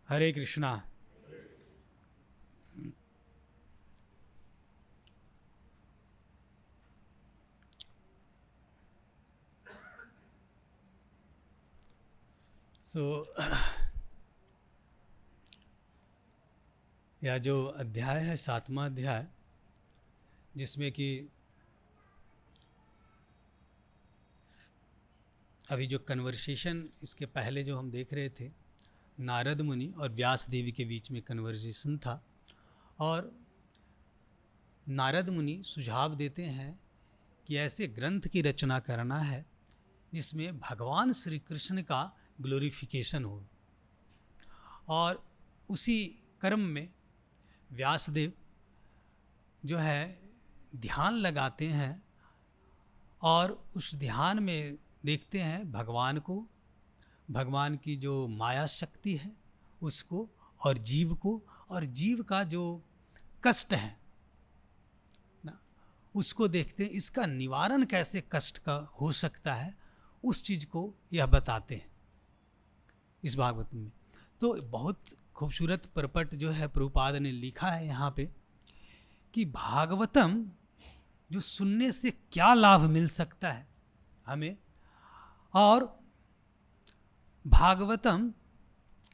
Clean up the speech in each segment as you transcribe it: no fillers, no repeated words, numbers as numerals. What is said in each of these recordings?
हरे कृष्णा। यह जो अध्याय है 7वां अध्याय, जिसमें कि अभी जो कन्वर्सेशन इसके पहले जो हम देख रहे थे, नारद मुनि और व्यास देवी के बीच में कन्वर्सेशन था। और नारद मुनि सुझाव देते हैं कि ऐसे ग्रंथ की रचना करना है जिसमें भगवान श्री कृष्ण का ग्लोरिफिकेशन हो। और उसी क्रम में व्यासदेव जो है ध्यान लगाते हैं और उस ध्यान में देखते हैं भगवान को, भगवान की जो माया शक्ति है उसको, और जीव को, और जीव का जो कष्ट है ना उसको देखते हैं। इसका निवारण कैसे कष्ट का हो सकता है उस चीज़ को यह बताते हैं इस भागवत में। तो बहुत खूबसूरत परपट जो है प्रभुपाद ने लिखा है यहाँ पे कि भागवतम जो सुनने से क्या लाभ मिल सकता है हमें, और भागवतम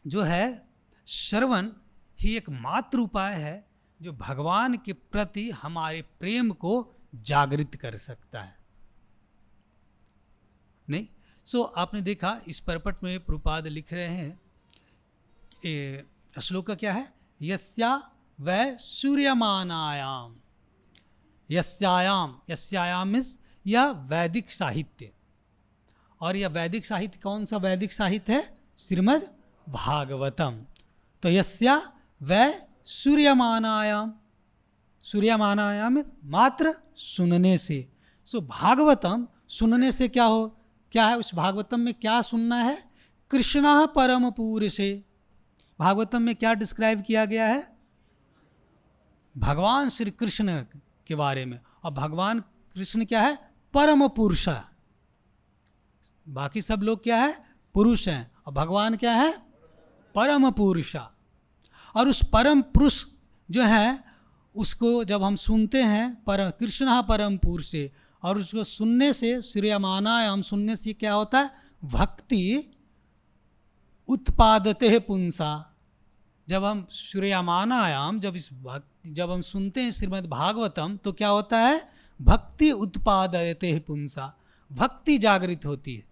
जो है श्रवण ही एक मात्र उपाय है जो भगवान के प्रति हमारे प्रेम को जागृत कर सकता है। नहीं सो आपने देखा इस परपट में प्रभुपाद लिख रहे हैं, श्लोक क्या है, यस्या वै सूर्यमानायाम, यस्यायाम इस यह वैदिक साहित्य। और यह वैदिक साहित्य कौन सा वैदिक साहित्य है? श्रीमद् भागवतम। तो यस्या वै सूर्यमानायाम, सूर्यमानायाम मात्र सुनने से। सो भागवतम सुनने से क्या है उस भागवतम में क्या सुनना है? कृष्णा परम पुरुषे। भागवतम में क्या डिस्क्राइब किया गया है? भगवान श्री कृष्ण के बारे में। और भगवान कृष्ण क्या है? परम पुरुष। बाकी सब लोग क्या है? पुरुष हैं। और भगवान क्या है? परम पुरुष। और उस परम पुरुष जो है उसको जब हम सुनते हैं, परम कृष्ण परम पुरुष से, और उसको सुनने से श्रेयमानायाम सुनने से क्या होता है? भक्ति उत्पादते पुंसा। जब हम श्रेयमानायाम जब हम सुनते हैं श्रीमद् भागवतम तो क्या होता है? भक्ति उत्पादते पुंसा, भक्ति जागृत होती है।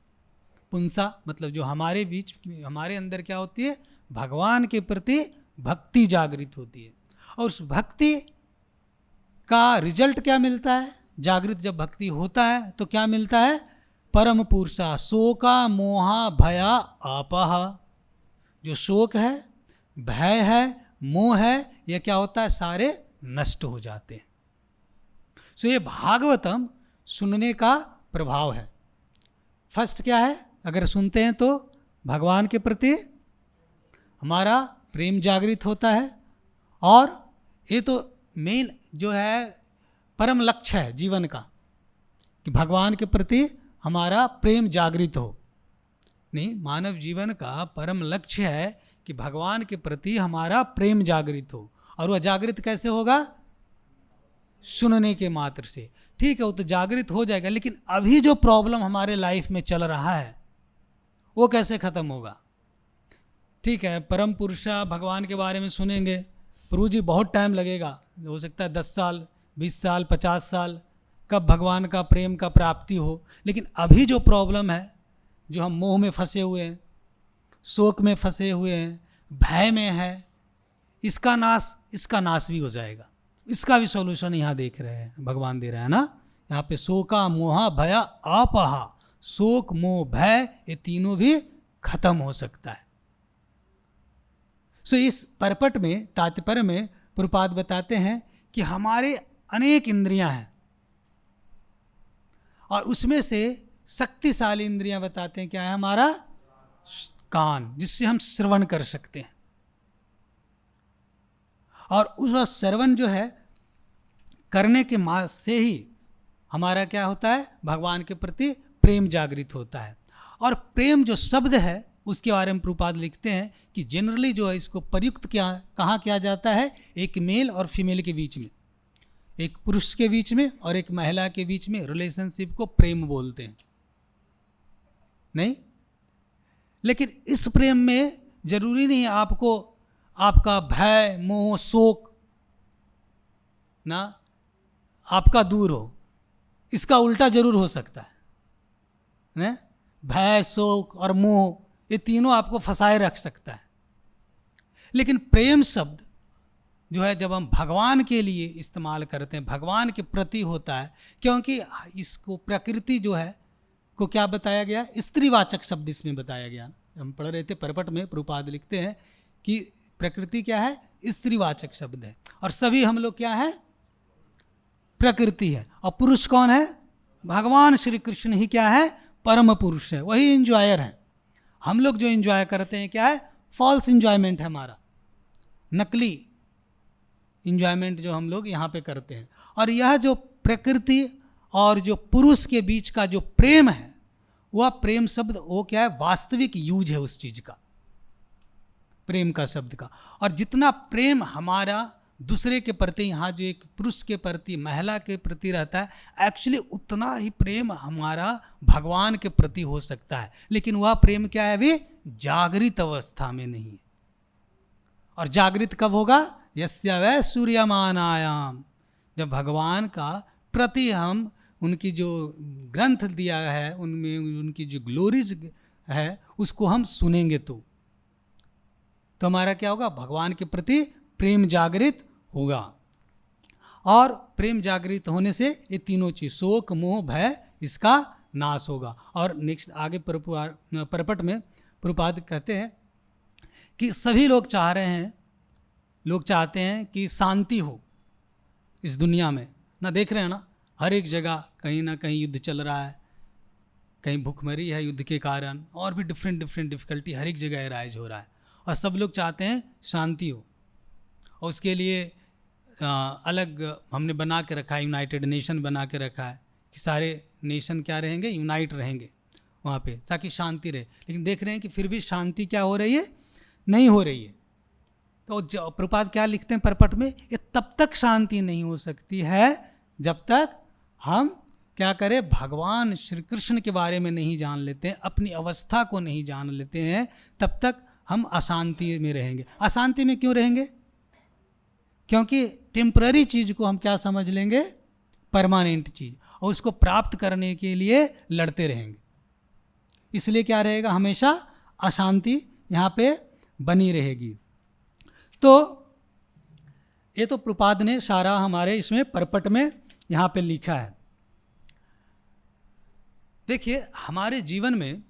पुंसा मतलब जो हमारे बीच हमारे अंदर क्या होती है? भगवान के प्रति भक्ति जागृत होती है। और उस भक्ति का रिजल्ट क्या मिलता है? जागृत जब भक्ति होता है तो क्या मिलता है? परम पुरुषा शोका मोहा भया आपह। जो शोक है, भय है, मोह है, यह क्या होता है? सारे नष्ट हो जाते हैं। सो ये भागवतम सुनने का प्रभाव है। फर्स्ट क्या है? अगर सुनते हैं तो भगवान के प्रति हमारा प्रेम जागृत होता है। और ये तो मेन जो है परम लक्ष्य है जीवन का कि भगवान के प्रति हमारा प्रेम जागृत हो। नहीं, मानव जीवन का परम लक्ष्य है कि भगवान के प्रति हमारा प्रेम जागृत हो। और वह जागृत कैसे होगा? सुनने के मात्र से। ठीक है, वो तो जागृत हो जाएगा, लेकिन अभी जो प्रॉब्लम हमारे लाइफ में चल रहा है वो कैसे ख़त्म होगा? ठीक है, परम पुरुषा भगवान के बारे में सुनेंगे, प्रभु जी बहुत टाइम लगेगा, हो सकता है 10 साल 20 साल 50 साल, कब भगवान का प्रेम का प्राप्ति हो। लेकिन अभी जो प्रॉब्लम है, जो हम मोह में फंसे हुए हैं, शोक में फंसे हुए हैं, भय में है, इसका नाश भी हो जाएगा। इसका भी सॉल्यूशन यहाँ देख रहे हैं, भगवान दे रहे हैं ना। यहाँ पे शोका मोहा भया आपहा, शोक मोह भय ये तीनों भी खत्म हो सकता है। सो इस परपट में तात्पर्य में प्रभुपाद बताते हैं कि हमारे अनेक इंद्रियां हैं और उसमें से शक्तिशाली इंद्रियां बताते हैं क्या है? हमारा कान, जिससे हम श्रवण कर सकते हैं। और उस श्रवण जो है करने के मार्ग से ही हमारा क्या होता है? भगवान के प्रति प्रेम जागृत होता है। और प्रेम जो शब्द है उसके बारे में प्रभुपाद लिखते हैं कि जनरली जो है इसको प्रयुक्त कहाँ किया जाता है, एक मेल और फीमेल के बीच में, एक पुरुष के बीच में और एक महिला के बीच में रिलेशनशिप को प्रेम बोलते हैं, नहीं? लेकिन इस प्रेम में जरूरी नहीं आपको आपका भय, मोह, शोक ना आपका दूर हो, इसका उल्टा जरूर हो सकता है ना? भय, शोक और मोह ये तीनों आपको फंसाए रख सकता है। लेकिन प्रेम शब्द जो है जब हम भगवान के लिए इस्तेमाल करते हैं, भगवान के प्रति होता है, क्योंकि इसको प्रकृति जो है को क्या बताया गया, स्त्रीवाचक शब्द इसमें बताया गया। हम पढ़ रहे थे परपट में, प्रभुपाद लिखते हैं कि प्रकृति क्या है, स्त्रीवाचक शब्द है, और सभी हम लोग क्या है, प्रकृति है। और पुरुष कौन है, भगवान श्री कृष्ण ही क्या है, परम पुरुष है, वही इंजॉयर है। हम लोग जो इंजॉय करते हैं क्या है, फॉल्स इंजॉयमेंट है हमारा, नकली इंजॉयमेंट जो हम लोग यहाँ पे करते हैं। और यह जो प्रकृति और जो पुरुष के बीच का जो प्रेम है, वह प्रेम शब्द वो क्या है, वास्तविक यूज है उस चीज का, प्रेम का शब्द का। और जितना प्रेम हमारा दूसरे के प्रति, यहाँ जो एक पुरुष के प्रति, महिला के प्रति रहता है, एक्चुअली उतना ही प्रेम हमारा भगवान के प्रति हो सकता है। लेकिन वह प्रेम क्या है, अभी जागृत अवस्था में नहीं है। और जागृत कब होगा, यस्य वै सूर्यमानायाम, जब भगवान का प्रति हम उनकी जो ग्रंथ दिया है उनमें उनकी जो ग्लोरीज है उसको हम सुनेंगे तो हमारा क्या होगा, भगवान के प्रति प्रेम जागृत होगा। और प्रेम जागृत होने से ये तीनों चीज, शोक, मोह, भय, इसका नाश होगा। और नेक्स्ट आगे परपट में प्रभुपाद कहते हैं कि सभी लोग चाह रहे हैं, लोग चाहते हैं कि शांति हो इस दुनिया में ना। देख रहे हैं ना, हर एक जगह कहीं ना कहीं युद्ध चल रहा है, कहीं भूखमरी है युद्ध के कारण, और भी डिफरेंट डिफिकल्टी हर एक जगह राइज हो रहा है। और सब लोग चाहते हैं शांति हो, और उसके लिए अलग हमने बना के रखा है, यूनाइटेड नेशन बना के रखा है कि सारे नेशन क्या रहेंगे, यूनाइट रहेंगे वहाँ पे, ताकि शांति रहे। लेकिन देख रहे हैं कि फिर भी शांति क्या हो रही है, नहीं हो रही है। तो प्रभुपाद क्या लिखते हैं परपट में, ये तब तक शांति नहीं हो सकती है जब तक हम क्या करें, भगवान श्री कृष्ण के बारे में नहीं जान लेते हैं, अपनी अवस्था को नहीं जान लेते हैं, तब तक हम अशांति में रहेंगे। अशांति में क्यों रहेंगे, क्योंकि टेम्पररी चीज को हम क्या समझ लेंगे, परमानेंट चीज, और उसको प्राप्त करने के लिए लड़ते रहेंगे। इसलिए क्या रहेगा, हमेशा अशांति यहाँ पे बनी रहेगी। तो ये तो प्रभुपाद ने सारा हमारे इसमें परपट में यहाँ पे लिखा है। देखिए, हमारे जीवन में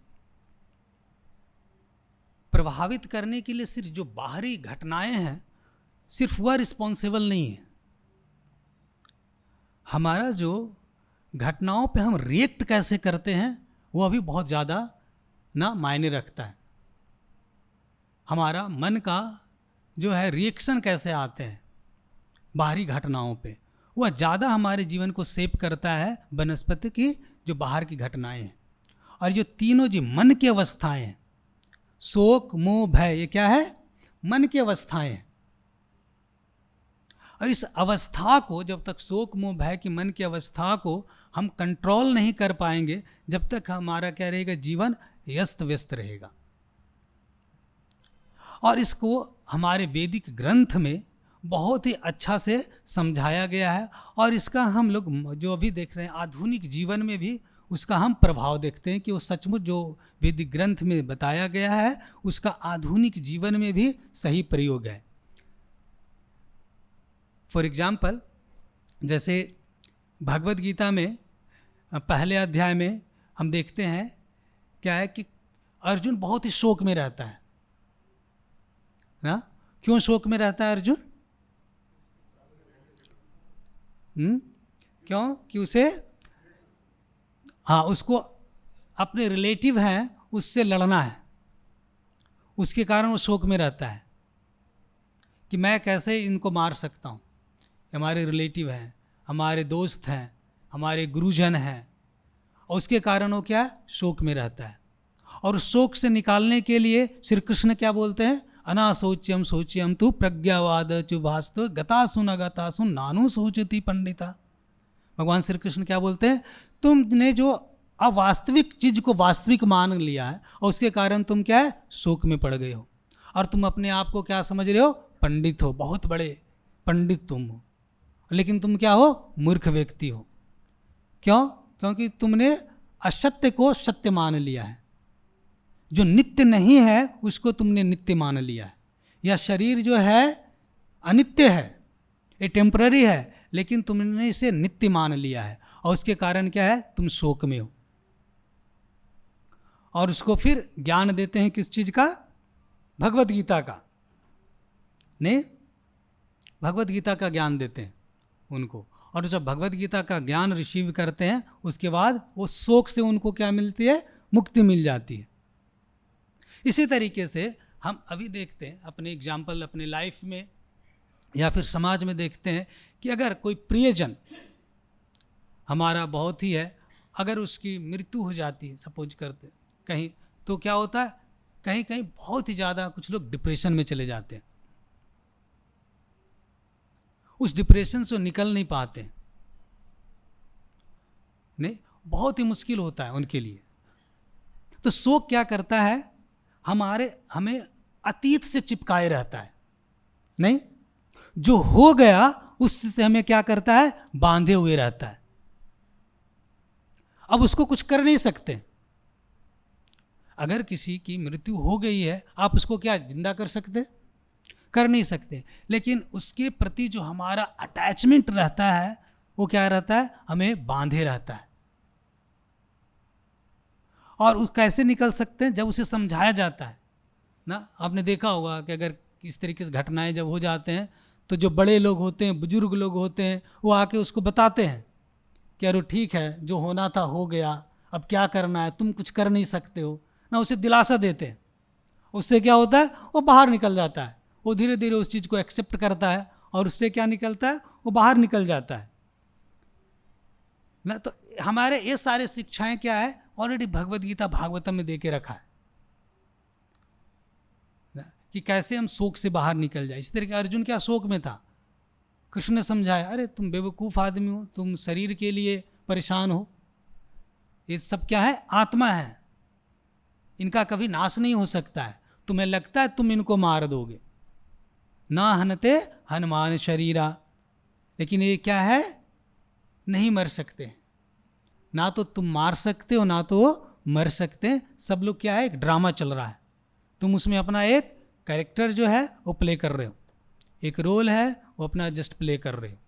प्रभावित करने के लिए सिर्फ जो बाहरी घटनाएं हैं, सिर्फ वह रिस्पॉन्सिबल नहीं है। हमारा जो घटनाओं पे हम रिएक्ट कैसे करते हैं, वह भी बहुत ज़्यादा ना मायने रखता है। हमारा मन का जो है रिएक्शन कैसे आते हैं बाहरी घटनाओं पे, वह ज़्यादा हमारे जीवन को शेप करता है बनस्पति की जो बाहर की घटनाएं हैं। और जो तीनों जो मन की अवस्थाएं हैं, शोक, मोह, भय, ये क्या है, मन की अवस्थाएं हैं। और इस अवस्था को, जब तक शोक, मोह, भय की मन की अवस्था को हम कंट्रोल नहीं कर पाएंगे, जब तक हमारा क्या रहेगा, जीवन व्यस्त व्यस्त रहेगा। और इसको हमारे वैदिक ग्रंथ में बहुत ही अच्छा से समझाया गया है। और इसका हम लोग जो अभी देख रहे हैं आधुनिक जीवन में भी उसका हम प्रभाव देखते हैं कि वो सचमुच जो वैदिक ग्रंथ में बताया गया है उसका आधुनिक जीवन में भी सही प्रयोग है। फॉर एग्जाम्पल, जैसे भगवद गीता में पहले अध्याय में हम देखते हैं क्या है कि अर्जुन बहुत ही शोक में रहता है ना। क्यों शोक में रहता है अर्जुन? क्यों कि उसे उसको अपने रिलेटिव हैं उससे लड़ना है, उसके कारण वो शोक में रहता है कि मैं कैसे इनको मार सकता हूँ। हमारे रिलेटिव हैं, हमारे दोस्त हैं, हमारे गुरुजन हैं, और उसके कारण वो क्या शोक में रहता है। और उस शोक से निकालने के लिए श्री कृष्ण क्या बोलते हैं, अनाशोच्यम शोच्यम तु प्रज्ञावाद चुभास्त गतासु न गतासु नानु शोचति पंडिता। भगवान श्री कृष्ण क्या बोलते हैं, तुमने जो अवास्तविक चीज को वास्तविक मान लिया है और उसके कारण तुम क्या है, शोक में पड़ गए हो, और तुम अपने आप को क्या समझ रहे हो, पंडित हो, बहुत बड़े पंडित तुम हो, लेकिन तुम क्या हो, मूर्ख व्यक्ति हो। क्यों? क्योंकि तुमने असत्य को सत्य मान लिया है, जो नित्य नहीं है उसको तुमने नित्य मान लिया है। यह शरीर जो है अनित्य है, ये टेम्पररी है, लेकिन तुमने इसे नित्य मान लिया है और उसके कारण क्या है, तुम शोक में हो। और उसको फिर ज्ञान देते हैं किस चीज का, भगवत गीता का, नहीं, भगवत गीता का ज्ञान देते हैं उनको। और जब भगवत गीता का ज्ञान रिसीव करते हैं उसके बाद वो शोक से उनको क्या मिलती है, मुक्ति मिल जाती है। इसी तरीके से हम अभी देखते हैं अपने एग्जाम्पल, अपने लाइफ में या फिर समाज में देखते हैं कि अगर कोई प्रियजन हमारा बहुत ही है, अगर उसकी मृत्यु हो जाती है सपोज करते कहीं, तो क्या होता है, कहीं कहीं बहुत ही ज़्यादा कुछ लोग डिप्रेशन में चले जाते हैं, उस डिप्रेशन से निकल नहीं पाते, नहीं, बहुत ही मुश्किल होता है उनके लिए। तो शोक क्या करता है, हमें अतीत से चिपकाए रहता है, नहीं, जो हो गया उससे हमें क्या करता है, बांधे हुए रहता है। अब उसको कुछ कर नहीं सकते। अगर किसी की मृत्यु हो गई है, आप उसको क्या जिंदा कर सकते, कर नहीं सकते, लेकिन उसके प्रति जो हमारा अटैचमेंट रहता है वो क्या रहता है, हमें बांधे रहता है। और कैसे निकल सकते हैं, जब उसे समझाया जाता है ना। आपने देखा होगा कि अगर किस तरीके से घटनाएं जब हो जाते हैं तो जो बड़े लोग होते हैं, बुजुर्ग लोग होते हैं, वो आके उसको बताते हैं कि अरे ठीक है, जो होना था हो गया, अब क्या करना है, तुम कुछ कर नहीं सकते हो ना, उसे दिलासा देते हैं। उससे क्या होता है, वो बाहर निकल जाता है, वो धीरे धीरे उस चीज़ को एक्सेप्ट करता है और उससे क्या निकलता है, वो बाहर निकल जाता है ना। तो हमारे ये सारे शिक्षाएं क्या है, ऑलरेडी भगवत गीता भागवतम में दे के रखा है ना, कि कैसे हम शोक से बाहर निकल जाए। इस तरीके अर्जुन क्या शोक में था, कृष्ण ने समझाया, अरे तुम बेवकूफ़ आदमी हो, तुम शरीर के लिए परेशान हो, ये सब क्या है, आत्मा है, इनका कभी नाश नहीं हो सकता है, तुम्हें लगता है तुम इनको मार दोगे, ना हनते हनुमान शरीरा, लेकिन ये क्या है, नहीं मर सकते, ना तो तुम मार सकते हो ना तो मर सकते। सब लोग क्या है, एक ड्रामा चल रहा है, तुम उसमें अपना एक कैरेक्टर जो है वो प्ले कर रहे हो, एक रोल है वो अपना जस्ट प्ले कर रहे हो।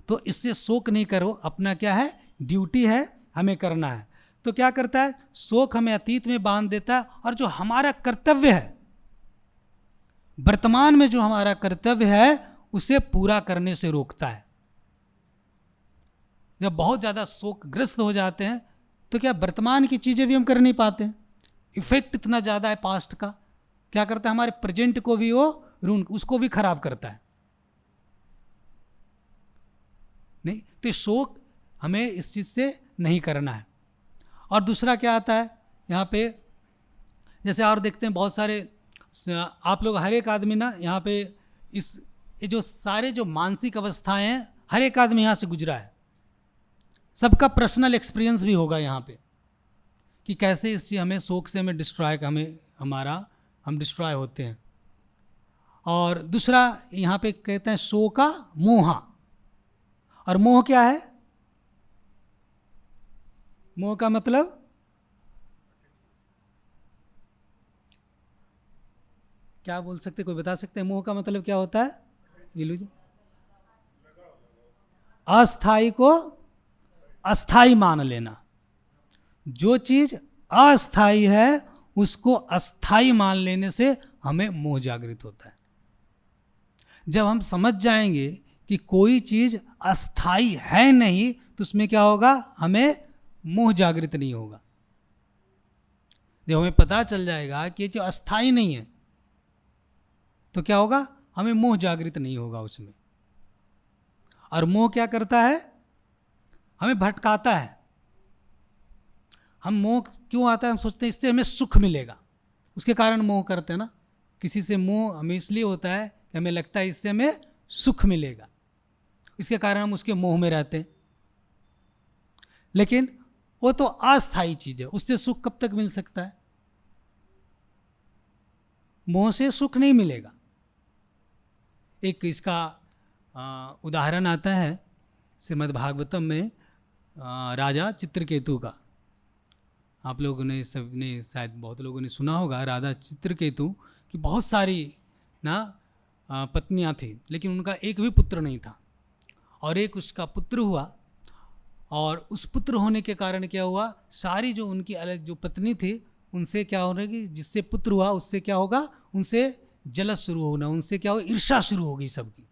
तो इससे शोक नहीं करो, अपना क्या है, ड्यूटी है, हमें करना है। तो क्या करता है, शोक हमें अतीत में बांध देता है, और जो हमारा कर्तव्य है, वर्तमान में जो हमारा कर्तव्य है उसे पूरा करने से रोकता है। जब बहुत ज़्यादा शोकग्रस्त हो जाते हैं तो क्या वर्तमान की चीज़ें भी हम कर नहीं पाते हैं, इफेक्ट इतना ज़्यादा है पास्ट का, क्या करता है, हमारे प्रेजेंट को भी वो उसको भी खराब करता है, नहीं। तो शोक हमें इस चीज़ से नहीं करना है। और दूसरा क्या आता है यहाँ पे, जैसे और देखते हैं बहुत सारे आप लोग, हर एक आदमी ना यहाँ पे ये जो सारे जो मानसिक अवस्थाएं हैं, हर एक आदमी यहाँ से गुजरा है, सबका पर्सनल एक्सपीरियंस भी होगा यहाँ पे कि कैसे इससे हमें शोक से हमें हम डिस्ट्रॉय होते हैं। और दूसरा यहाँ पे कहते हैं शोका मोहा, और मोह क्या है, मोह का मतलब क्या बोल सकते, कोई बता सकते हैं, मोह का मतलब क्या होता है, इल्यूजन, अस्थाई को अस्थाई मान लेना, जो चीज अस्थाई है उसको अस्थाई मान लेने से हमें मोह जागृत होता है। जब हम समझ जाएंगे कि कोई चीज अस्थाई है नहीं तो उसमें क्या होगा, हमें मोह जागृत नहीं होगा। जब हमें पता चल जाएगा कि ये जो अस्थाई नहीं है तो क्या होगा, हमें मोह जागृत नहीं होगा उसमें। और मोह क्या करता है, हमें भटकाता है, हम मोह क्यों आता है? हम सोचते हैं इससे हमें सुख मिलेगा, उसके कारण मोह करते हैं ना। किसी से मोह हमें इसलिए होता है कि हमें लगता है इससे हमें सुख मिलेगा, इसके कारण हम उसके मोह में रहते हैं। लेकिन वो तो अस्थायी चीज है, उससे सुख कब तक मिल सकता है? मोह से सुख नहीं मिलेगा। एक इसका उदाहरण आता है श्रीमद् भागवतम में, राजा चित्रकेतु का। आप लोगों ने सबने शायद बहुत लोगों ने सुना होगा, राजा चित्रकेतु की बहुत सारी ना पत्नियां थी, लेकिन उनका एक भी पुत्र नहीं था। और एक उसका पुत्र हुआ, और उस पुत्र होने के कारण क्या हुआ, सारी जो उनकी अलग जो पत्नी थी उनसे क्या हो रहा है कि जिससे पुत्र हुआ उससे क्या होगा, उनसे जलस शुरू होना, उनसे क्या होगा, ईर्ष्या शुरू होगी सबकी।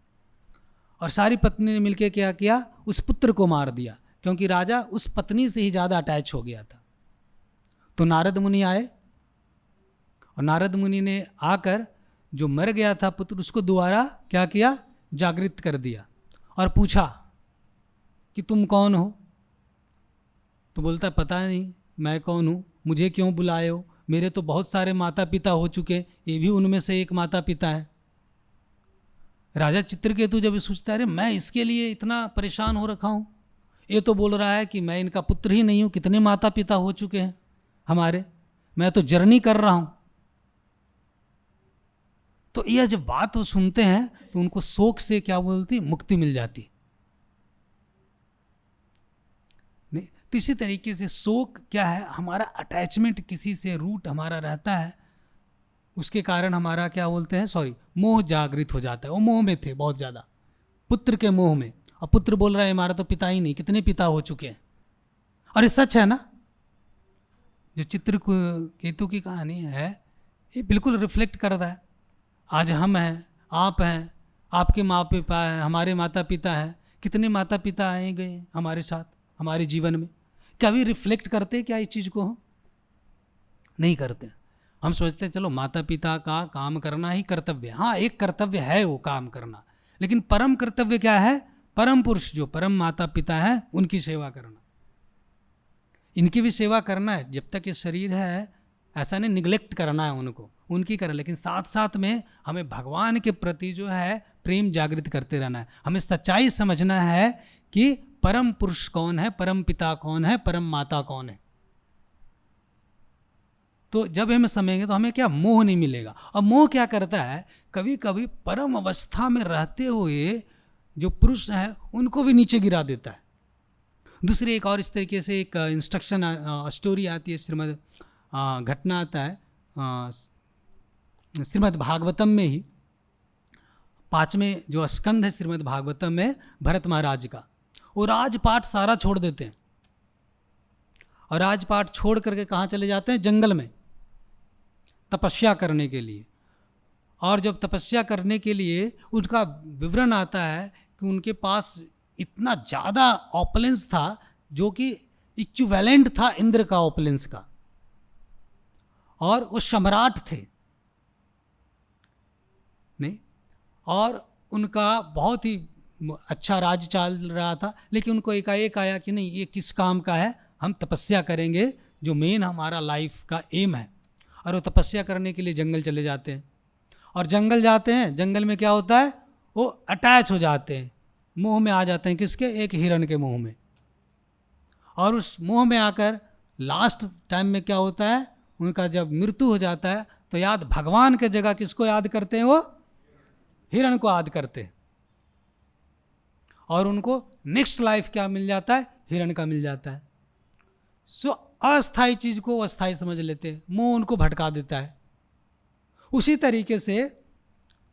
और सारी पत्नी ने मिलकर क्या किया, उस पुत्र को मार दिया, क्योंकि राजा उस पत्नी से ही ज़्यादा अटैच हो गया था। तो नारद मुनि आए, और नारद मुनि ने आकर जो मर गया था पुत्र उसको दोबारा क्या किया, जागृत कर दिया, और पूछा कि तुम कौन हो? तो बोलता पता नहीं मैं कौन हूँ, मुझे क्यों बुलाए हो, मेरे तो बहुत सारे माता पिता हो चुके, ये भी उनमें से एक माता पिता है। राजा चित्रकेतु जब सोचता है अरे मैं इसके लिए इतना परेशान हो रखा हूँ, ये तो बोल रहा है कि मैं इनका पुत्र ही नहीं हूँ, कितने माता पिता हो चुके हैं हमारे, मैं तो जर्नी कर रहा हूँ। तो यह जब बात वो सुनते हैं तो उनको शोक से क्या बोलती, मुक्ति मिल जाती। नहीं तो इसी तरीके से शोक क्या है, हमारा अटैचमेंट किसी से रूट हमारा रहता है, उसके कारण हमारा क्या बोलते हैं, मोह जागृत हो जाता है। वो मोह में थे बहुत ज़्यादा, पुत्र के मोह में, और पुत्र बोल रहा है हमारा तो पिता ही नहीं, कितने पिता हो चुके हैं। और ये सच है ना, जो चित्रकेतु की कहानी है ये बिल्कुल रिफ्लेक्ट कर रहा है। आज हम हैं, आप हैं, आपके माँ पिता हैं, हमारे माता पिता हैं, कितने माता पिता आए गए हमारे साथ हमारे जीवन में। कभी रिफ्लेक्ट करते क्या इस चीज़ को? हम नहीं करते। हम सोचते हैं चलो माता पिता का काम करना ही कर्तव्य, हाँ एक कर्तव्य है वो काम करना, लेकिन परम कर्तव्य क्या है, परम पुरुष जो परम माता पिता है उनकी सेवा करना। इनकी भी सेवा करना है, जब तक ये शरीर है ऐसा नहीं निगलेक्ट करना है उनको, उनकी करना, लेकिन साथ साथ में हमें भगवान के प्रति जो है प्रेम जागृत करते रहना है। हमें सच्चाई समझना है कि परम पुरुष कौन है, परम पिता कौन है, परम माता कौन है। तो जब हमें समझेंगे तो हमें क्या मोह नहीं मिलेगा। और मोह क्या करता है, कभी कभी परम अवस्था में रहते हुए जो पुरुष है उनको भी नीचे गिरा देता है। दूसरी एक और इस तरीके से एक इंस्ट्रक्शन स्टोरी आती है, श्रीमद् घटना आता है श्रीमद् भागवतम में ही, 5वें जो स्कंध है श्रीमद् भागवतम में, भरत महाराज का, वो राजपाट सारा छोड़ देते हैं, और राजपाट छोड़ करके कहाँ चले जाते हैं, जंगल में तपस्या करने के लिए। और जब तपस्या करने के लिए उनका विवरण आता है कि उनके पास इतना ज़्यादा ऑपलेंस था जो कि इक्विवेलेंट था इंद्र का ऑपलेंस का, और वो सम्राट थे नहीं, और उनका बहुत ही अच्छा राज चल रहा था। लेकिन उनको एकाएक आया कि नहीं ये किस काम का है, हम तपस्या करेंगे जो मेन हमारा लाइफ का एम है। और वो तपस्या करने के लिए जंगल चले जाते हैं, और जंगल जाते हैं, जंगल में क्या होता है, वो अटैच हो जाते हैं, मोह में आ जाते हैं, किसके, एक हिरण के मोह में। और उस मोह में आकर लास्ट टाइम में क्या होता है, उनका जब मृत्यु हो जाता है तो याद भगवान के जगह किसको याद करते हैं, वो हिरण को याद करते हैं, और उनको नेक्स्ट लाइफ क्या मिल जाता है, हिरण का मिल जाता है। सो अस्थायी चीज को अस्थायी समझ लेते हैं, मोह उनको भटका देता है। उसी तरीके से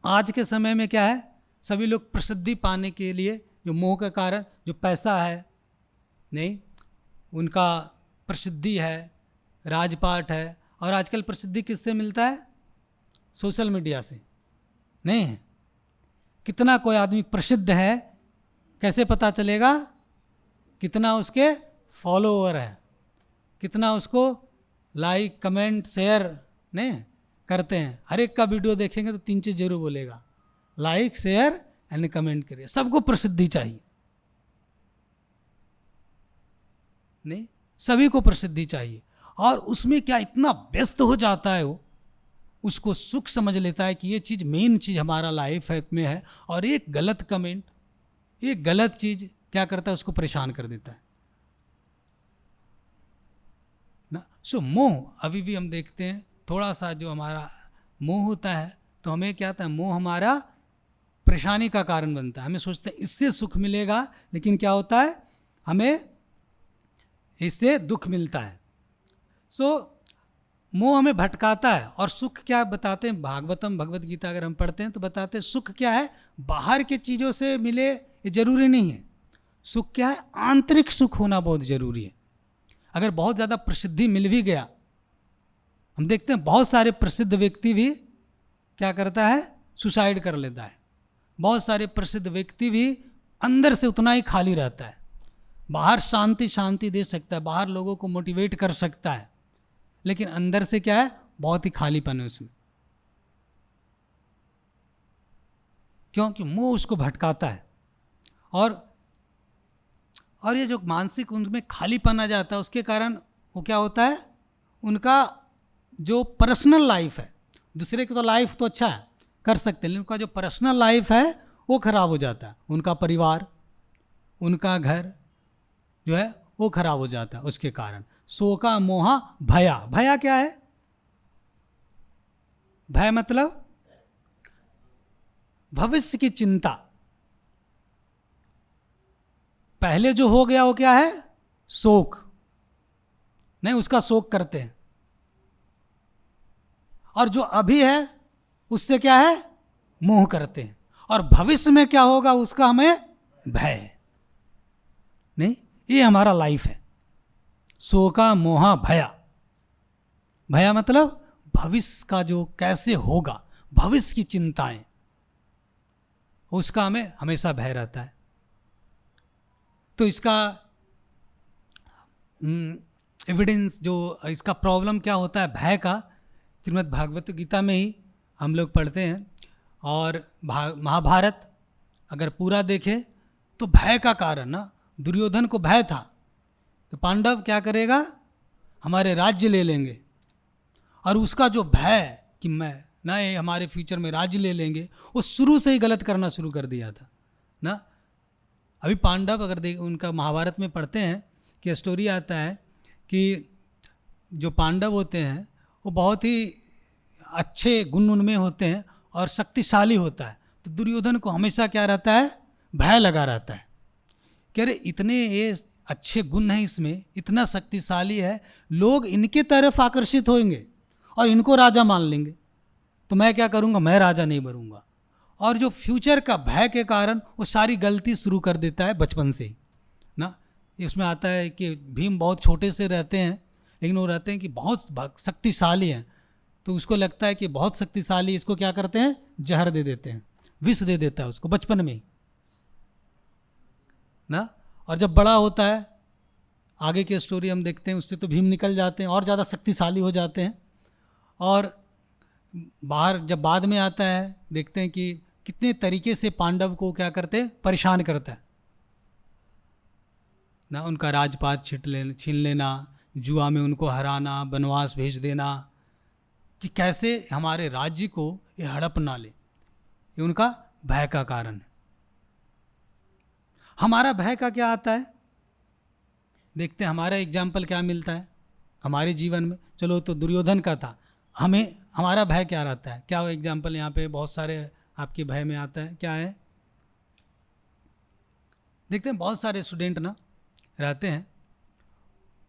आज के समय में क्या है, सभी लोग प्रसिद्धि पाने के लिए जो मोह के कारण जो पैसा है नहीं, उनका प्रसिद्धि है, राजपाट है। और आजकल प्रसिद्धि किससे मिलता है, सोशल मीडिया से नहीं है। कितना कोई आदमी प्रसिद्ध है कैसे पता चलेगा, कितना उसके फॉलोअर है, कितना उसको लाइक कमेंट शेयर नहीं करते हैं। हर एक का वीडियो देखेंगे तो 3 चीज़ जरूर बोलेगा, लाइक शेयर एंड कमेंट करिए। सबको प्रसिद्धि चाहिए नहीं, सभी को प्रसिद्धि चाहिए। और उसमें क्या इतना व्यस्त हो जाता है वो, उसको सुख समझ लेता है कि ये चीज़ मेन चीज़ हमारा लाइफ है में है, और एक गलत कमेंट, एक गलत चीज़ क्या करता है, उसको परेशान कर देता है ना। सो मोह अभी भी हम देखते हैं, थोड़ा सा जो हमारा मोह होता है तो हमें क्या आता है, मोह हमारा परेशानी का कारण बनता है। हमें सोचते हैं इससे सुख मिलेगा, लेकिन क्या होता है, हमें इससे दुख मिलता है। सो मोह हमें भटकाता है। और सुख क्या बताते हैं, भागवतम भगवत गीता अगर हम पढ़ते हैं तो बताते हैं सुख क्या है, बाहर के चीज़ों से मिले ये जरूरी नहीं है। सुख क्या है, आंतरिक सुख होना बहुत जरूरी है। अगर बहुत ज़्यादा प्रसिद्धि मिल भी गया, हम देखते हैं बहुत सारे प्रसिद्ध व्यक्ति भी क्या करता है, सुसाइड कर लेता है। बहुत सारे प्रसिद्ध व्यक्ति भी अंदर से उतना ही खाली रहता है। बाहर शांति दे सकता है, बाहर लोगों को मोटिवेट कर सकता है, लेकिन अंदर से क्या है, बहुत ही खालीपन है उसमें, क्योंकि मोह उसको भटकाता है। और ये जो मानसिक उनमें खालीपन आ जाता है, उसके कारण वो क्या होता है, उनका जो पर्सनल लाइफ है, दूसरे की तो लाइफ तो अच्छा है कर सकते हैं, लेकिन उनका जो पर्सनल लाइफ है वो खराब हो जाता है। उनका परिवार, उनका घर जो है वो खराब हो जाता है उसके कारण। शोका मोहा भया, भया क्या है, भय मतलब भविष्य की चिंता। पहले जो हो गया वो क्या है, शोक, नहीं उसका शोक करते हैं, और जो अभी है उससे क्या है, मोह करते हैं, और भविष्य में क्या होगा उसका हमें भय है। नहीं, ये हमारा लाइफ है, शोका मोहा भया। भया मतलब भविष्य का जो कैसे होगा, भविष्य की चिंताएं, उसका हमें हमेशा भय रहता है। तो इसका एविडेंस, जो इसका प्रॉब्लम क्या होता है भय का, श्रीमद् भागवत गीता में ही हम लोग पढ़ते हैं। और महाभारत अगर पूरा देखें तो भय का कारण ना, दुर्योधन को भय था कि पांडव क्या करेगा, हमारे राज्य ले लेंगे, और उसका जो भय कि मैं ना ये हमारे फ्यूचर में राज्य ले लेंगे, वो शुरू से ही गलत करना शुरू कर दिया था ना। अभी पांडव अगर उनका महाभारत में पढ़ते हैं कि स्टोरी आता है कि जो पांडव होते हैं वो बहुत ही अच्छे गुण उनमें होते हैं और शक्तिशाली होता है। तो दुर्योधन को हमेशा क्या रहता है, भय लगा रहता है कि अरे इतने ये अच्छे गुण हैं इसमें, इतना शक्तिशाली है, लोग इनके तरफ आकर्षित होंगे और इनको राजा मान लेंगे, तो मैं क्या करूँगा, मैं राजा नहीं बनूंगा। और जो फ्यूचर का भय के कारण वो सारी गलती शुरू कर देता है बचपन से ही ना। इसमें आता है कि भीम बहुत छोटे से रहते हैं, लेकिन वो रहते हैं कि बहुत शक्तिशाली हैं, तो उसको लगता है कि बहुत शक्तिशाली, इसको क्या करते हैं, जहर दे देते हैं, विष दे देता है उसको बचपन में ही ना। और जब बड़ा होता है, आगे की स्टोरी हम देखते हैं, उससे तो भीम निकल जाते हैं और ज़्यादा शक्तिशाली हो जाते हैं। और बाहर जब बाद में आता है, देखते हैं कि कितने तरीके से पांडव को क्या करते हैं, परेशान करता है ना। उनका राजपाट छीन लेना, जुआ में उनको हराना, वनवास भेज देना, कि कैसे हमारे राज्य को ये हड़प ना ले, ये उनका भय का कारण है। हमारा भय का क्या आता है, देखते हैं हमारा एग्जाम्पल क्या मिलता है हमारे जीवन में। चलो तो दुर्योधन का था, हमें हमारा भय क्या रहता है, क्या वो एग्जाम्पल यहाँ पे बहुत सारे आपके भय में आता है, क्या है। देखते हैं बहुत सारे स्टूडेंट ना रहते हैं,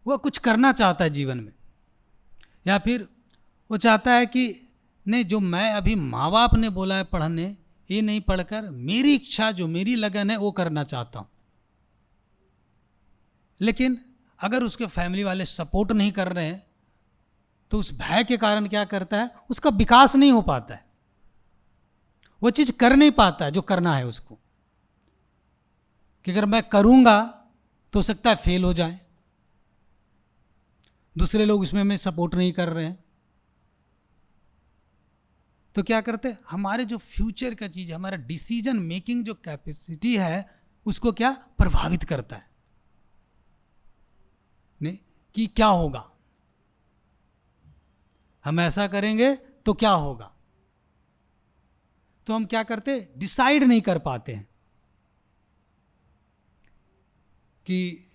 वह कुछ करना चाहता है जीवन में, या फिर वो चाहता है कि नहीं, जो मैं अभी माँ बाप ने बोला है पढ़ने, ये नहीं पढ़कर मेरी इच्छा, जो मेरी लगन है वो करना चाहता हूँ। लेकिन अगर उसके फैमिली वाले सपोर्ट नहीं कर रहे हैं तो उस भय के कारण क्या करता है, उसका विकास नहीं हो पाता है, वो चीज़ कर नहीं पाता है जो करना है उसको, कि अगर मैं करूँगा तो हो सकता है फेल हो जाए, दूसरे लोग इसमें हमें सपोर्ट नहीं कर रहे हैं, तो क्या करते हैं, हमारे जो फ्यूचर का चीज़, हमारा डिसीजन मेकिंग जो कैपेसिटी है उसको क्या प्रभावित करता है, नहीं कि क्या होगा, हम ऐसा करेंगे तो क्या होगा। तो हम क्या करते, डिसाइड नहीं कर पाते हैं कि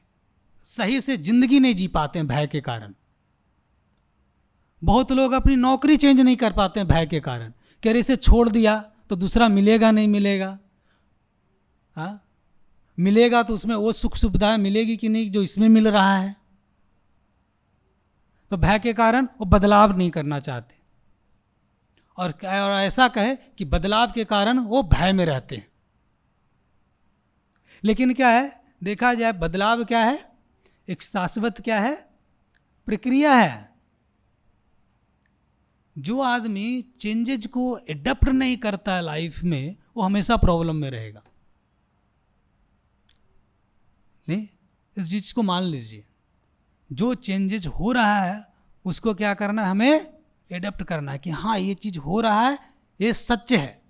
सही से जिंदगी नहीं जी पाते हैं भय के कारण। बहुत लोग अपनी नौकरी चेंज नहीं कर पाते हैं भय के कारण, कि अरे इसे छोड़ दिया तो दूसरा मिलेगा नहीं मिलेगा, हाँ मिलेगा तो उसमें वो सुख सुविधाएं मिलेगी कि नहीं जो इसमें मिल रहा है। तो भय के कारण वो बदलाव नहीं करना चाहते, और ऐसा कहे कि बदलाव के कारण वो भय में रहते हैं। लेकिन क्या है, देखा जाए बदलाव क्या है, एक शाश्वत क्या है, प्रक्रिया है। जो आदमी चेंजेज को एडप्ट नहीं करता है लाइफ में, वो हमेशा प्रॉब्लम में रहेगा। नहीं, इस चीज को मान लीजिए, जो चेंजेज हो रहा है उसको क्या करना है, हमें एडप्ट करना है कि हाँ ये चीज हो रहा है, ये सच है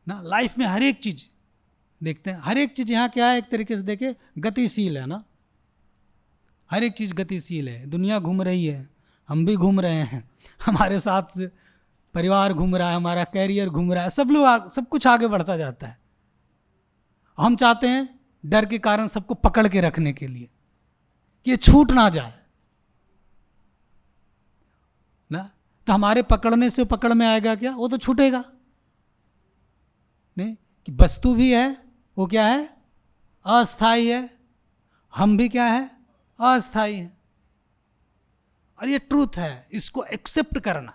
ना। लाइफ में हर एक चीज देखते हैं, हर एक चीज यहाँ क्या है, एक तरीके से देखे गतिशील है ना। हर एक चीज गतिशील है, दुनिया घूम रही है, हम भी घूम रहे हैं, हमारे साथ परिवार घूम रहा है, हमारा कैरियर घूम रहा है, सब लोग सब कुछ आगे बढ़ता जाता है। हम चाहते हैं डर के कारण सबको पकड़ के रखने के लिए कि ये छूट ना जाए ना। तो हमारे पकड़ने से पकड़ में आएगा क्या, वो तो छूटेगा नहीं। कि वस्तु भी है, वो क्या है, अस्थाई है, हम भी क्या है, अस्थाई है। और ये ट्रूथ है, इसको एक्सेप्ट करना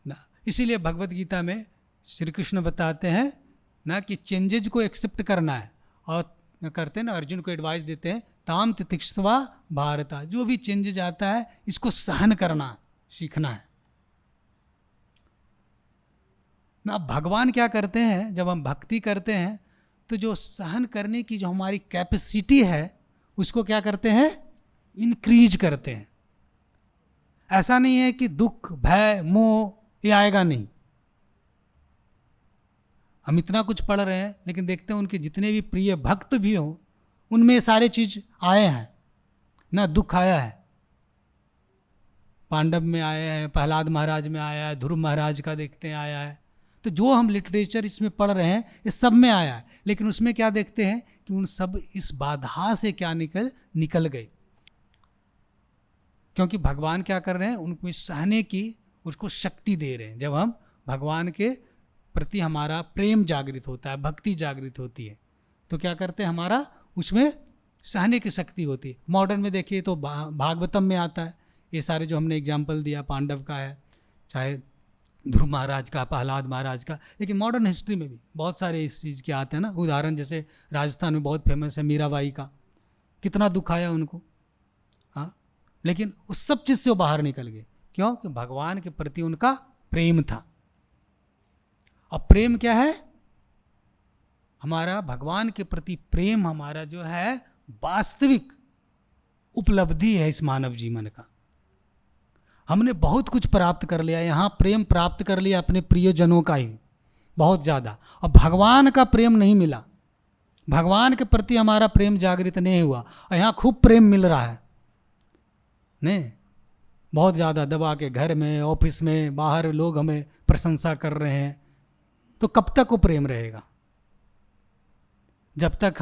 ना। इसीलिए भगवत गीता में श्री कृष्ण बताते हैं ना कि चेंजेज को एक्सेप्ट करना है, और करते हैं ना, अर्जुन को एडवाइस देते हैं, ताम तितिक्षवा भारता, जो भी चेंजेज आता है इसको सहन करना सीखना है ना। भगवान क्या करते हैं, जब हम भक्ति करते हैं तो जो सहन करने की जो हमारी कैपेसिटी है उसको क्या करते हैं, इंक्रीज करते हैं। ऐसा नहीं है कि दुख भय मोह ये आएगा नहीं। हम इतना कुछ पढ़ रहे हैं लेकिन देखते हैं उनके जितने भी प्रिय भक्त भी हों उनमें सारे चीज आए हैं ना। दुख आया है, पांडव में आया है, प्रहलाद महाराज में आया है, ध्रुव महाराज का देखते हैं आया है। तो जो हम लिटरेचर इसमें पढ़ रहे हैं ये सब में आया है, लेकिन उसमें क्या देखते हैं कि उन सब इस बाधा से क्या निकल गए, क्योंकि भगवान क्या कर रहे हैं, उनको सहने की उसको शक्ति दे रहे हैं। जब हम भगवान के प्रति हमारा प्रेम जागृत होता है, भक्ति जागृत होती है, तो क्या करते हैं, हमारा उसमें सहने की शक्ति होती है। मॉडर्न में देखिए तो भागवतम में आता है ये सारे जो हमने एग्जाम्पल दिया, पांडव का है, चाहे ध्रुव महाराज का, प्रहलाद महाराज का, लेकिन मॉडर्न हिस्ट्री में भी बहुत सारे इस चीज़ के आते हैं ना। उदाहरण जैसे राजस्थान में बहुत फेमस है मीराबाई का, कितना दुख आया उनको, हाँ, लेकिन उस सब चीज़ से वो बाहर निकल गए। क्यों? कि भगवान के प्रति उनका प्रेम था। और प्रेम क्या है, हमारा भगवान के प्रति प्रेम हमारा जो है वास्तविक उपलब्धि है इस मानव जीवन का। हमने बहुत कुछ प्राप्त कर लिया, यहाँ प्रेम प्राप्त कर लिया अपने प्रियजनों का ही बहुत ज़्यादा, और भगवान का प्रेम नहीं मिला, भगवान के प्रति हमारा प्रेम जागृत नहीं हुआ। और यहाँ खूब प्रेम मिल रहा है नहीं, बहुत ज़्यादा दबा के, घर में, ऑफिस में, बाहर लोग हमें प्रशंसा कर रहे हैं, तो कब तक वो प्रेम रहेगा? जब तक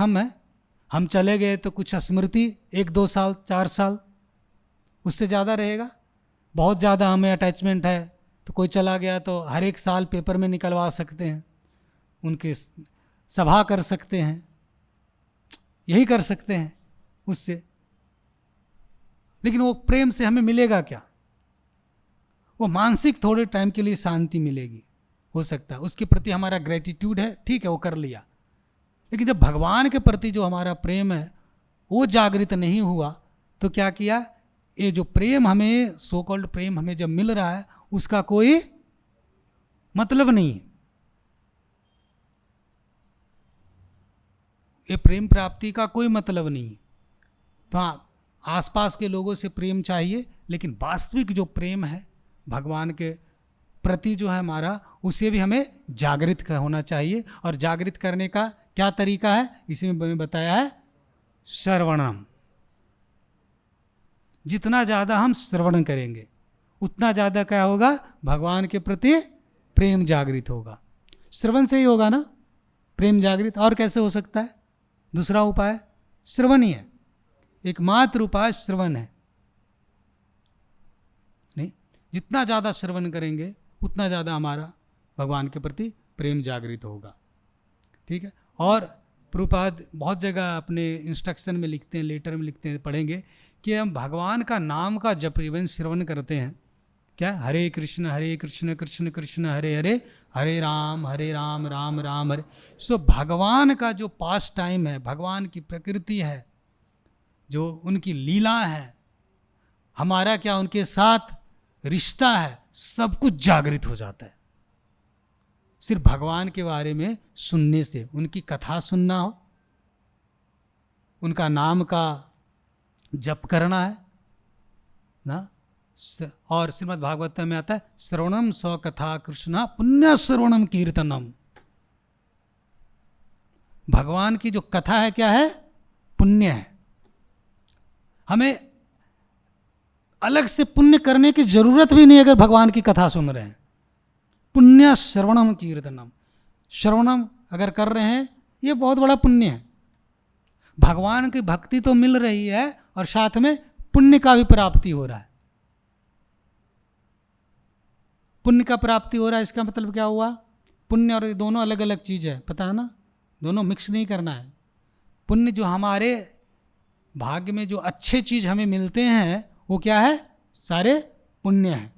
हम चले गए तो कुछ स्मृति 1-2 साल 4 साल, उससे ज़्यादा रहेगा। बहुत ज़्यादा हमें अटैचमेंट है तो कोई चला गया तो हर एक साल पेपर में निकलवा सकते हैं, उनके सभा कर सकते हैं, यही कर सकते हैं उससे, लेकिन वो प्रेम से हमें मिलेगा क्या? वो मानसिक थोड़े टाइम के लिए शांति मिलेगी, हो सकता है उसके प्रति हमारा ग्रेटिट्यूड है, ठीक है वो कर लिया, लेकिन जब भगवान के प्रति जो हमारा प्रेम है वो जागृत नहीं हुआ तो क्या किया, ये जो प्रेम हमें, सो कॉल्ड प्रेम हमें जब मिल रहा है उसका कोई मतलब नहीं है। ये प्रेम प्राप्ति का कोई मतलब नहीं है। तो हाँ, आसपास के लोगों से प्रेम चाहिए, लेकिन वास्तविक जो प्रेम है भगवान के प्रति जो है हमारा, उसे भी हमें जागृत होना चाहिए। और जागृत करने का क्या तरीका है, इसी में मैंने बताया है, श्रवणम, जितना ज़्यादा हम श्रवण करेंगे उतना ज़्यादा क्या होगा, भगवान के प्रति प्रेम जागृत होगा। श्रवण से ही होगा ना प्रेम जागृत, और कैसे हो सकता है? दूसरा उपाय श्रवण ही है, एकमात्र उपाय श्रवण है। नहीं, जितना ज़्यादा श्रवण करेंगे उतना ज़्यादा हमारा भगवान के प्रति प्रेम जागृत होगा। ठीक है। और प्रभुपाद बहुत जगह अपने इंस्ट्रक्शन में लिखते हैं, लेटर में लिखते हैं, पढ़ेंगे कि हम भगवान का नाम का जप एवं श्रवण करते हैं। क्या? हरे कृष्ण कृष्ण कृष्ण हरे हरे, हरे राम राम राम हरे। सो भगवान का जो पास टाइम है, भगवान की प्रकृति है, जो उनकी लीला है, हमारा क्या उनके साथ रिश्ता है, सब कुछ जागृत हो जाता है। सिर्फ भगवान के बारे में सुनने से, उनकी कथा सुनना हो, उनका नाम का जप करना है ना। और श्रीमद् भागवत में आता है श्रवणम स्वकथा कृष्णा पुण्य श्रवणम कीर्तनम। भगवान की जो कथा है क्या है? पुण्य है। हमें अलग से पुण्य करने की जरूरत भी नहीं अगर भगवान की कथा सुन रहे हैं। पुण्य श्रवणम कीर्तनम, श्रवणम अगर कर रहे हैं ये बहुत बड़ा पुण्य है। भगवान की भक्ति तो मिल रही है और साथ में पुण्य का भी प्राप्ति हो रहा है। पुण्य का प्राप्ति हो रहा है, इसका मतलब क्या हुआ? पुण्य और दोनों अलग अलग चीज़ है, पता है ना, दोनों मिक्स नहीं करना है। पुण्य जो हमारे भाग्य में जो अच्छे चीज़ हमें मिलते हैं वो क्या है? सारे पुण्य हैं।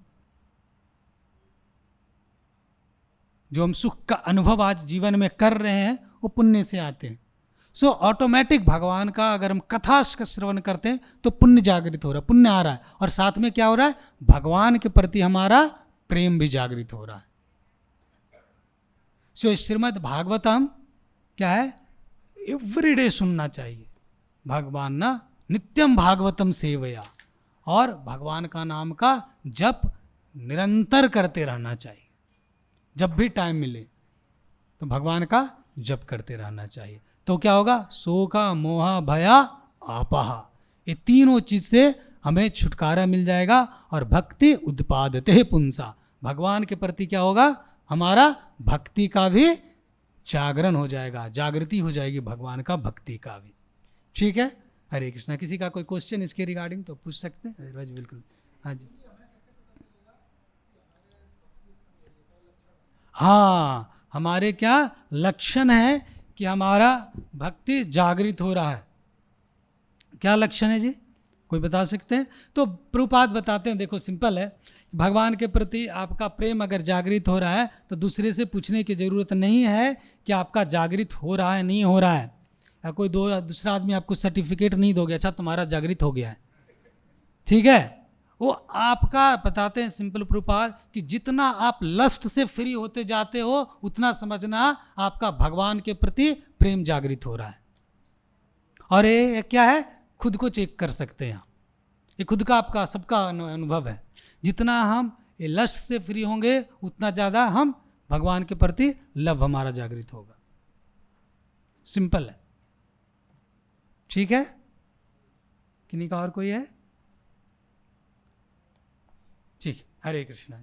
जो हम सुख का अनुभव आज जीवन में कर रहे हैं वो पुण्य से आते हैं। सो ऑटोमेटिक भगवान का अगर हम कथा का श्रवण करते हैं तो पुण्य जागृत हो रहा है, पुण्य आ रहा है, और साथ में क्या हो रहा है? भगवान के प्रति हमारा प्रेम भी जागृत हो रहा है। सो श्रीमद् भागवतम क्या है? एवरीडे सुनना चाहिए। भगवान ना नित्यम भागवतम सेवया, और भगवान का नाम का जप निरंतर करते रहना चाहिए। जब भी टाइम मिले तो भगवान का जप करते रहना चाहिए। तो क्या होगा? शोका मोहा भया आपाहा, ये तीनों चीज से हमें छुटकारा मिल जाएगा। और भक्ति उत्पादते पुंसा, भगवान के प्रति क्या होगा? हमारा भक्ति का भी जागरण हो जाएगा, जागृति हो जाएगी भगवान का भक्ति का भी। ठीक है। हरे कृष्णा। किसी का कोई क्वेश्चन इसके रिगार्डिंग तो पूछ सकते हैं? बिल्कुल। हाँ जी। हाँ, हमारे क्या लक्षण है कि हमारा भक्ति जागृत हो रहा है? क्या लक्षण है जी? कोई बता सकते हैं? तो प्रभुपाद बताते हैं, देखो सिंपल है, भगवान के प्रति आपका प्रेम अगर जागृत हो रहा है तो दूसरे से पूछने की ज़रूरत नहीं है कि आपका जागृत हो रहा है नहीं हो रहा है, या कोई दूसरा आदमी आपको सर्टिफिकेट नहीं दोगे अच्छा तुम्हारा जागृत हो गया है। ठीक है। वो आपका बताते हैं सिंपल प्रभुपाद कि जितना आप लस्ट से फ्री होते जाते हो उतना समझना आपका भगवान के प्रति प्रेम जागृत हो रहा है। और ये क्या है? खुद को चेक कर सकते हैं। ये खुद का आपका सबका अनुभव है। जितना हम ये लस्ट से फ्री होंगे उतना ज़्यादा हम भगवान के प्रति लव हमारा जागृत होगा। सिंपल है। ठीक है। किन्हीं का और कोई है? ठीक। हरे कृष्णा।